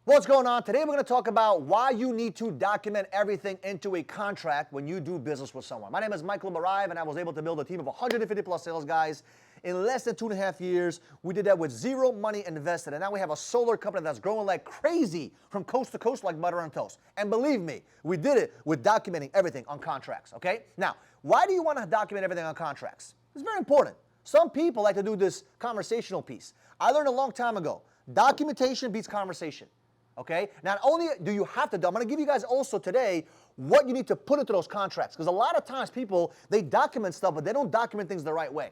What's going on? Today we're going to talk about why you need to document everything into a contract when you do business with someone. My name is Barayev, and I was able to build a team of 150 plus sales guys in less than 2.5 years. We did that with zero money invested, and now we have a solar company that's growing like crazy from coast to coast like butter on toast. And believe me, we did it with documenting everything on contracts, okay? Now, why do you want to document everything on contracts? It's very important. Some people like to do this conversational piece. I learned a long time ago, documentation beats conversation. Okay? Not only do you have to, I'm going to give you guys also today what you need to put into those contracts. Because a lot of times people, they document stuff, but they don't document things the right way.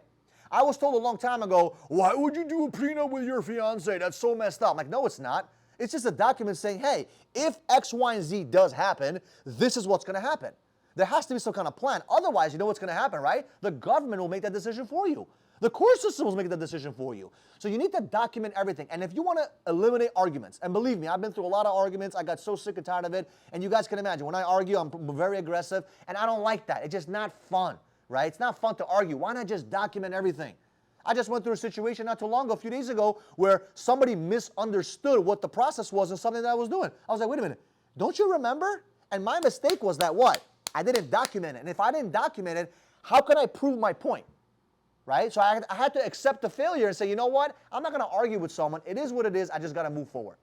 I was told a long time ago, why would you do a prenup with your fiance? That's so messed up. I'm like, no, it's not. It's just a document saying, hey, if X, Y, and Z does happen, this is what's going to happen. There has to be some kind of plan. Otherwise, you know what's going to happen, right? The government will make that decision for you. The court system will make that decision for you. So you need to document everything. And if you want to eliminate arguments, and believe me, I've been through a lot of arguments. I got so sick and tired of it. And you guys can imagine, when I argue, I'm very aggressive. And I don't like that. It's just not fun, right? It's not fun to argue. Why not just document everything? I just went through a situation not too long ago, a few days ago, where somebody misunderstood what the process was and something that I was doing. I was like, wait a minute, don't you remember? And my mistake was that what? I didn't document it. And if I didn't document it, how can I prove my point? Right? So I had to accept the failure and say, you know what? I'm not going to argue with someone. It is what it is. I just got to move forward.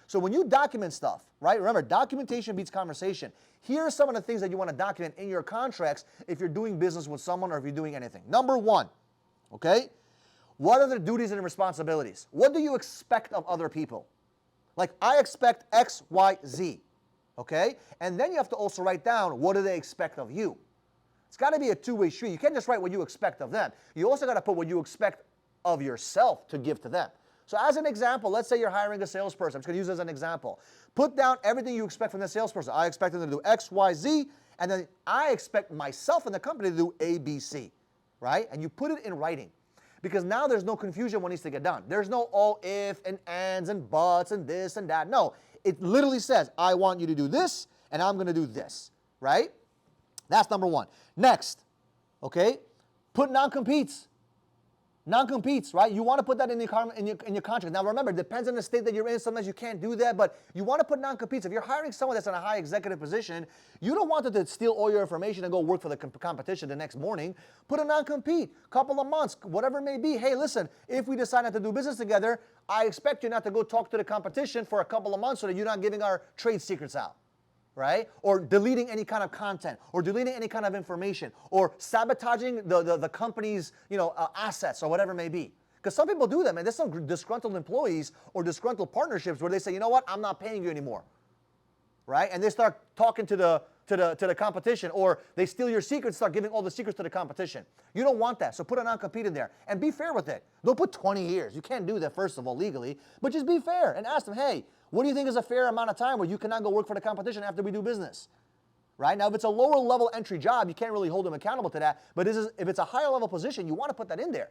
So when you document stuff, right? Remember, documentation beats conversation. Here are some of the things that you want to document in your contracts if you're doing business with someone or if you're doing anything. Number one, okay? What are the duties and responsibilities? What do you expect of other people? Like, I expect X, Y, Z, okay? And then you have to also write down, what do they expect of you? It's got to be a two-way street. You can't just write what you expect of them. You also got to put what you expect of yourself to give to them. So as an example, let's say you're hiring a salesperson. I'm just going to use this as an example. Put down everything you expect from the salesperson. I expect them to do X, Y, Z, and then I expect myself and the company to do A, B, C, right? And you put it in writing. Because now there's no confusion what needs to get done. There's no all if and ands and buts and this and that. No, it literally says, I want you to do this, and I'm going to do this, right? That's number one. Next, okay, put non-competes. Non-competes, right? You want to put that in your contract. Now remember, it depends on the state that you're in. Sometimes you can't do that, but you want to put non-competes. If you're hiring someone that's in a high executive position, you don't want them to steal all your information and go work for the competition the next morning. Put a non-compete, couple of months, whatever it may be. Hey, listen, if we decide not to do business together, I expect you not to go talk to the competition for a couple of months so that you're not giving our trade secrets out. Right? Or deleting any kind of content, or deleting any kind of information, or sabotaging the company's assets, or whatever it may be. Because some people do that, man. There's some disgruntled employees or disgruntled partnerships where they say, you know what, I'm not paying you anymore. Right? And they start talking to the competition, or they steal your secrets, start giving all the secrets to the competition. You don't want that, so put a non-compete in there. And be fair with it. Don't put 20 years. You can't do that, first of all, legally. But just be fair and ask them, hey, what do you think is a fair amount of time where you cannot go work for the competition after we do business? Right? Now, if it's a lower level entry job, you can't really hold them accountable to that. But if it's a higher level position, you want to put that in there.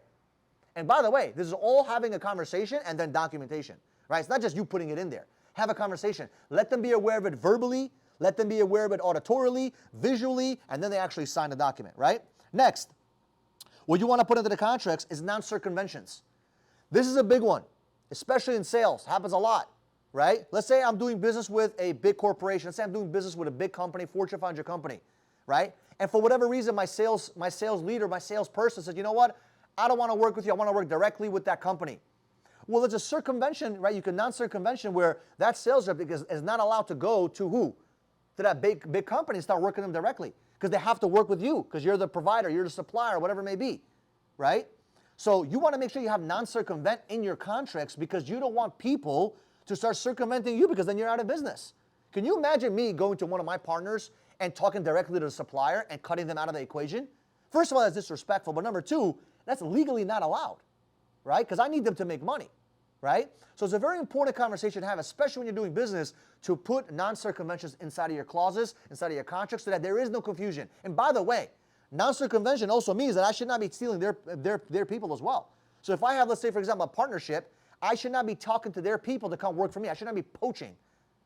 And by the way, this is all having a conversation and then documentation. Right? It's not just you putting it in there. Have a conversation. Let them be aware of it verbally. Let them be aware of it auditorily, visually, and then they actually sign the document. Right? Next, what you want to put into the contracts is non-circumventions. This is a big one, especially in sales. Happens a lot. Right? Let's say I'm doing business with a big corporation. Let's say I'm doing business with a big company, Fortune 500 company, right? And for whatever reason, my sales leader, my salesperson said, you know what? I don't want to work with you. I want to work directly with that company. Well, there's a circumvention, right? You can non-circumvention where that sales rep is not allowed to go to who? To that big company and start working them directly. Because they have to work with you because you're the provider, you're the supplier, whatever it may be, right? So you want to make sure you have non-circumvent in your contracts because you don't want people to start circumventing you because then you're out of business. Can you imagine me going to one of my partners and talking directly to the supplier and cutting them out of the equation? First of all, that's disrespectful, but number two, that's legally not allowed, right? Because I need them to make money, right? So it's a very important conversation to have, especially when you're doing business, to put non-circumventions inside of your clauses, inside of your contracts, so that there is no confusion. And by the way, non-circumvention also means that I should not be stealing their people as well. So if I have, let's say, for example, a partnership, I should not be talking to their people to come work for me. I should not be poaching,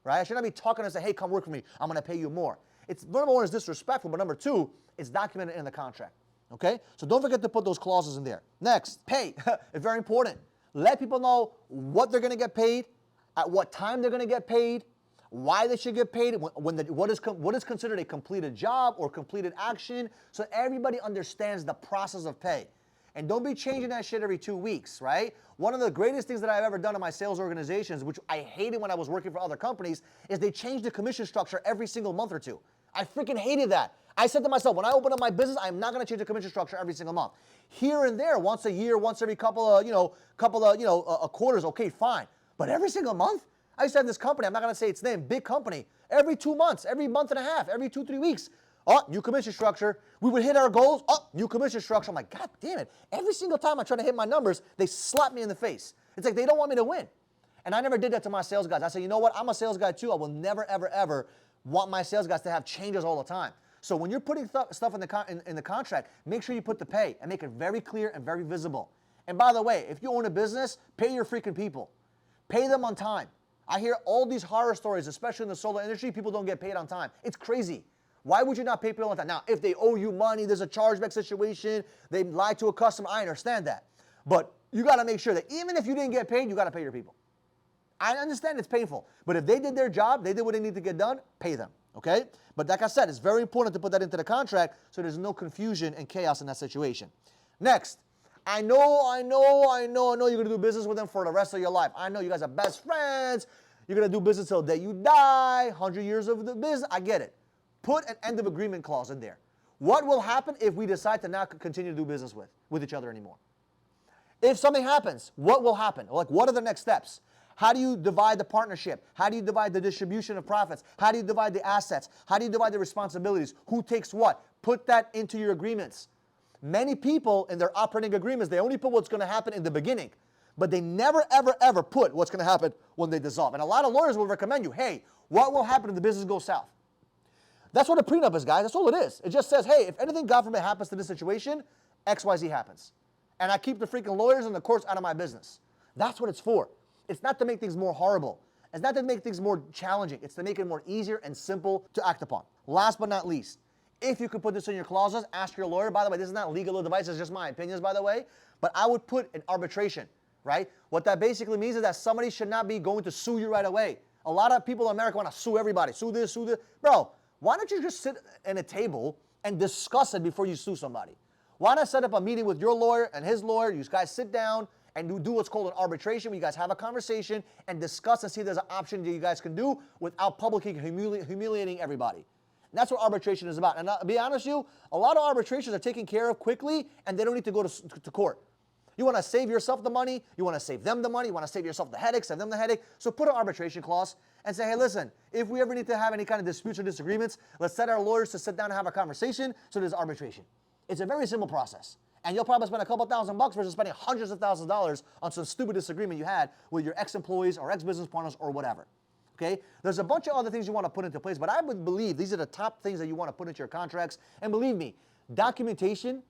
right? I should not be talking and say, hey, come work for me. I'm going to pay you more. It's number one is disrespectful, but number two, it's documented in the contract, okay? So don't forget to put those clauses in there. Next, pay. It's very important. Let people know what they're going to get paid, at what time they're going to get paid, why they should get paid, what is considered a completed job or completed action, so everybody understands the process of pay. And don't be changing that shit every 2 weeks, right? One of the greatest things that I've ever done in my sales organizations, which I hated when I was working for other companies, is they changed the commission structure every single month or two. I freaking hated that. I said to myself, when I open up my business, I'm not going to change the commission structure every single month. Here and there, once a year, once every couple of quarters, okay, fine. But every single month? I used to have this company, I'm not going to say its name, big company, every 2 months, every month and a half, every 2-3 weeks. Oh, new commission structure. We would hit our goals. Oh, new commission structure. I'm like, God damn it. Every single time I try to hit my numbers, they slap me in the face. It's like they don't want me to win. And I never did that to my sales guys. I said, you know what? I'm a sales guy too. I will never, ever, ever want my sales guys to have changes all the time. So when you're putting stuff in the contract, make sure you put the pay and make it very clear and very visible. And by the way, if you own a business, pay your freaking people. Pay them on time. I hear all these horror stories, especially in the solar industry, people don't get paid on time. It's crazy. Why would you not pay people on time? Now, if they owe you money, there's a chargeback situation, they lied to a customer, I understand that. But you got to make sure that even if you didn't get paid, you got to pay your people. I understand it's painful, but if they did their job, they did what they need to get done, pay them, okay? But like I said, it's very important to put that into the contract so there's no confusion and chaos in that situation. Next, I know you're going to do business with them for the rest of your life. I know you guys are best friends. You're going to do business till the day you die, 100 years of the business. I get it. Put an end of agreement clause in there. What will happen if we decide to not continue to do business with each other anymore? If something happens, what will happen? Like, what are the next steps? How do you divide the partnership? How do you divide the distribution of profits? How do you divide the assets? How do you divide the responsibilities? Who takes what? Put that into your agreements. Many people in their operating agreements, they only put what's going to happen in the beginning, but they never, ever, ever put what's going to happen when they dissolve. And a lot of lawyers will recommend you, hey, what will happen if the business goes south? That's what a prenup is, guys. That's all it is. It just says, hey, if anything, God forbid, happens to this situation, XYZ happens. And I keep the freaking lawyers and the courts out of my business. That's what it's for. It's not to make things more horrible. It's not to make things more challenging. It's to make it more easier and simple to act upon. Last but not least, if you could put this in your clauses, ask your lawyer. By the way, this is not legal advice. It's just my opinions, by the way. But I would put an arbitration, right? What that basically means is that somebody should not be going to sue you right away. A lot of people in America want to sue everybody. Sue this, sue this. Bro, why don't you just sit at a table and discuss it before you sue somebody? Why not set up a meeting with your lawyer and his lawyer? You guys sit down and do what's called an arbitration, where you guys have a conversation and discuss and see if there's an option that you guys can do without publicly humiliating everybody. And that's what arbitration is about. And to be honest with you, a lot of arbitrations are taken care of quickly and they don't need to go to court. You want to save yourself the money, you want to save them the money, you want to save yourself the headache, save them the headache. So put an arbitration clause and say, hey, listen, if we ever need to have any kind of disputes or disagreements, let's set our lawyers to sit down and have a conversation, so there's arbitration. It's a very simple process. And you'll probably spend a couple $1,000 versus spending hundreds of thousands of dollars on some stupid disagreement you had with your ex-employees or ex-business partners or whatever. Okay? There's a bunch of other things you want to put into place, but I would believe these are the top things that you want to put into your contracts. And believe me, documentation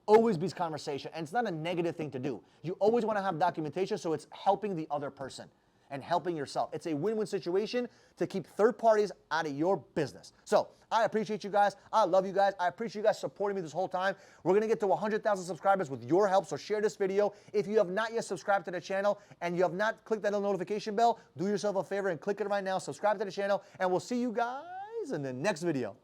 always beats conversation, and it's not a negative thing to do. You always want to have documentation so it's helping the other person and helping yourself. It's a win-win situation to keep third parties out of your business. So I appreciate you guys. I love you guys. I appreciate you guys supporting me this whole time. We're going to get to 100,000 subscribers with your help, so share this video. If you have not yet subscribed to the channel and you have not clicked that little notification bell, do yourself a favor and click it right now. Subscribe to the channel, and we'll see you guys in the next video.